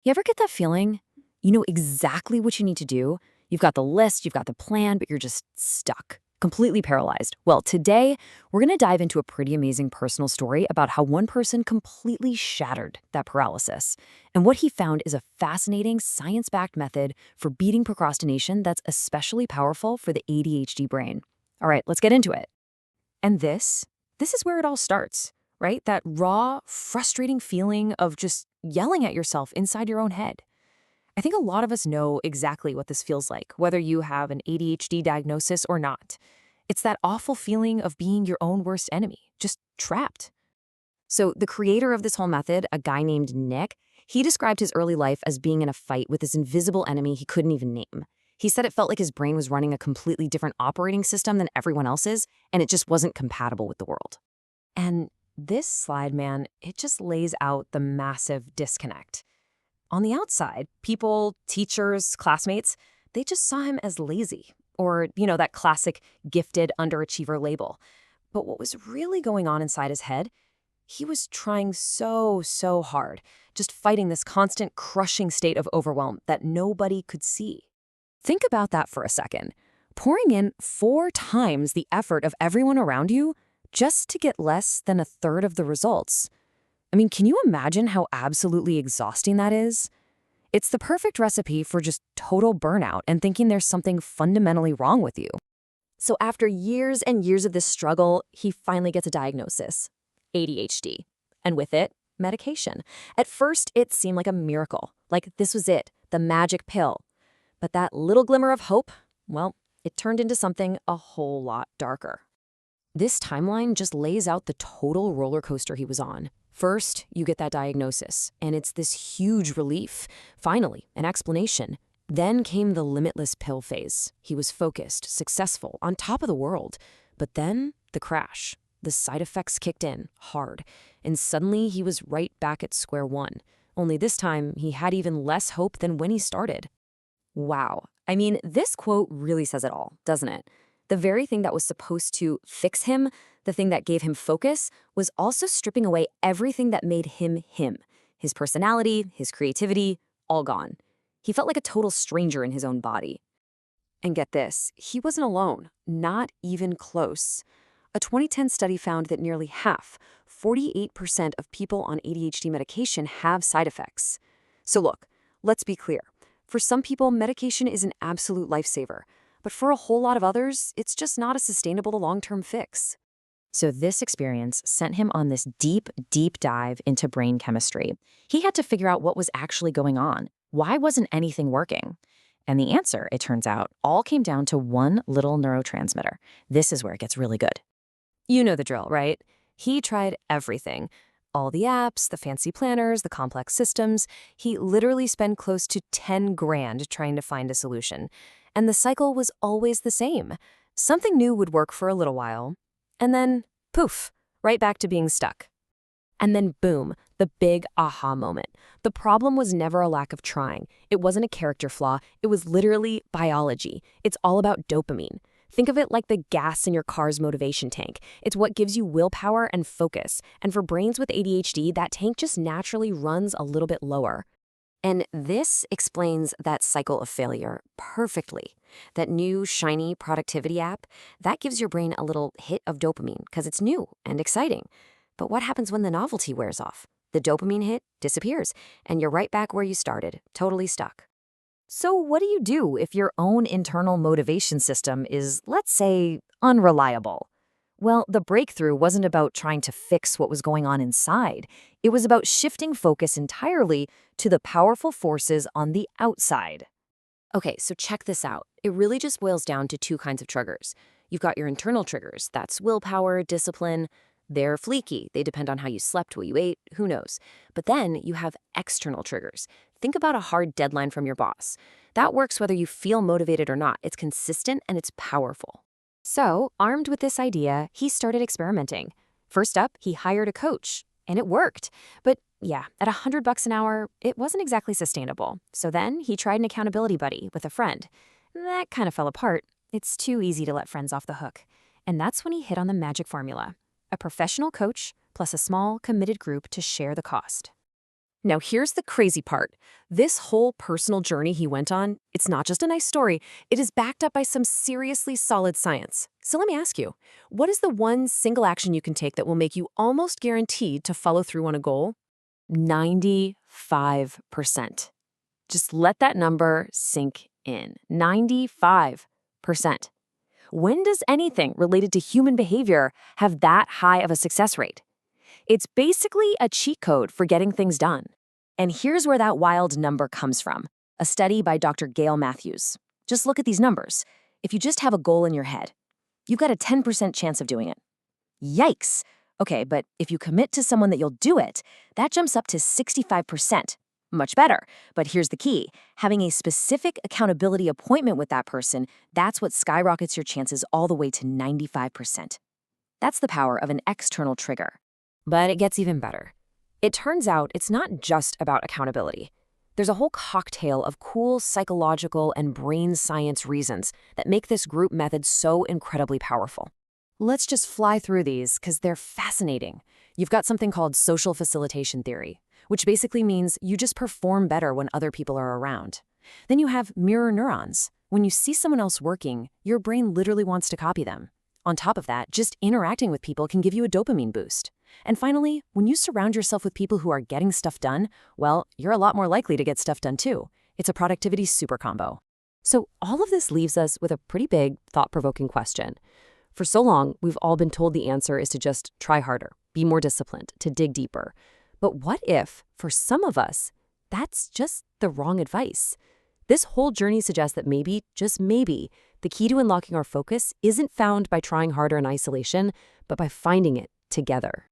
You ever get that feeling? You know exactly what you need to do. You've got the list, you've got the plan, but you're just stuck, completely paralyzed. Well, today, we're going to dive into a pretty amazing personal story about how one person completely shattered that paralysis. And what he found is a fascinating science backed method for beating procrastination that's especially powerful for the ADHD brain. All right, let's get into it. And this is where it all starts, right? That raw, frustrating feeling of just yelling at yourself inside your own head. I think a lot of us know exactly what this feels like, whether you have an ADHD diagnosis or not. It's that awful feeling of being your own worst enemy, just trapped. So, the creator of this whole method, a guy named Nick, he described his early life as being in a fight with this invisible enemy he couldn't even name. He said it felt like his brain was running a completely different operating system than everyone else's, and it just wasn't compatible with the world. And this slide, man, it just lays out the massive disconnect. On the outside, people, teachers, classmates, they just saw him as lazy, or, that classic gifted underachiever label. But what was really going on inside his head? He was trying so hard, just fighting this constant crushing state of overwhelm that nobody could see. Think about that for a second. Pouring in 4 times the effort of everyone around you just to get less than a third of the results. I mean, can you imagine how absolutely exhausting that is? It's the perfect recipe for just total burnout and thinking there's something fundamentally wrong with you. So after years and years of this struggle, he finally gets a diagnosis: ADHD. And with it, medication. At first, it seemed like a miracle, like this was it, the magic pill. But that little glimmer of hope, well, it turned into something a whole lot darker. This timeline just lays out the total roller coaster he was on. First, you get that diagnosis, and it's this huge relief. Finally, an explanation. Then came the limitless pill phase. He was focused, successful, on top of the world. But then, the crash. The side effects kicked in, hard. And suddenly, he was right back at square one. Only this time, he had even less hope than when he started. Wow. I mean, this quote really says it all, doesn't it? The very thing that was supposed to fix him, the thing that gave him focus, was also stripping away everything that made him him. His personality, his creativity, all gone. He felt like a total stranger in his own body. And get this, he wasn't alone, not even close. A 2010 study found that nearly half, 48% of people on ADHD medication have side effects. So look, let's be clear. For some people, medication is an absolute lifesaver. But for a whole lot of others, it's just not a sustainable long-term fix. So this experience sent him on this deep dive into brain chemistry. He had to figure out what was actually going on. Why wasn't anything working? And the answer, it turns out, all came down to one little neurotransmitter. This is where it gets really good. You know the drill, right? He tried everything. All the apps, the fancy planners, the complex systems. He literally spent close to 10 grand trying to find a solution. And the cycle was always the same. Something new would work for a little while, and then, poof, right back to being stuck. And then boom, the big aha moment. The problem was never a lack of trying. It wasn't a character flaw. It was literally biology. It's all about dopamine. Think of it like the gas in your car's motivation tank. It's what gives you willpower and focus. And for brains with ADHD, that tank just naturally runs a little bit lower. And this explains that cycle of failure perfectly. That new, shiny productivity app, that gives your brain a little hit of dopamine because it's new and exciting. But what happens when the novelty wears off? The dopamine hit disappears, and you're right back where you started, totally stuck. So what do you do if your own internal motivation system is, let's say, unreliable? Well, the breakthrough wasn't about trying to fix what was going on inside. It was about shifting focus entirely to the powerful forces on the outside. Okay, so check this out. It really just boils down to 2 kinds of triggers. You've got your internal triggers. That's willpower, discipline. They're fleeky. They depend on how you slept, what you ate, who knows. But then you have external triggers. Think about a hard deadline from your boss. That works whether you feel motivated or not. It's consistent and it's powerful. So, armed with this idea, he started experimenting. First up, he hired a coach, and it worked. But yeah, at $100 an hour, it wasn't exactly sustainable. So then he tried an accountability buddy with a friend. That kind of fell apart. It's too easy to let friends off the hook. And that's when he hit on the magic formula: a professional coach plus a small, committed group to share the cost. Now, here's the crazy part. This whole personal journey he went on, it's not just a nice story, it is backed up by some seriously solid science. So let me ask you, what is the one single action you can take that will make you almost guaranteed to follow through on a goal? 95%. Just let that number sink in. 95%. When does anything related to human behavior have that high of a success rate? It's basically a cheat code for getting things done. And here's where that wild number comes from. A study by Dr. Gail Matthews. Just look at these numbers. If you just have a goal in your head, you've got a 10% chance of doing it. Yikes! Okay, but if you commit to someone that you'll do it, that jumps up to 65%. Much better. But here's the key. Having a specific accountability appointment with that person, that's what skyrockets your chances all the way to 95%. That's the power of an external trigger. But it gets even better. It turns out it's not just about accountability. There's a whole cocktail of cool psychological and brain science reasons that make this group method so incredibly powerful. Let's just fly through these because they're fascinating. You've got something called social facilitation theory, which basically means you just perform better when other people are around. Then you have mirror neurons. When you see someone else working, your brain literally wants to copy them. On top of that, just interacting with people can give you a dopamine boost. And finally, when you surround yourself with people who are getting stuff done, well, you're a lot more likely to get stuff done too. It's a productivity super combo. So all of this leaves us with a pretty big, thought-provoking question. For so long, we've all been told the answer is to just try harder, be more disciplined, to dig deeper. But what if, for some of us, that's just the wrong advice? This whole journey suggests that maybe, just maybe, the key to unlocking our focus isn't found by trying harder in isolation, but by finding it together.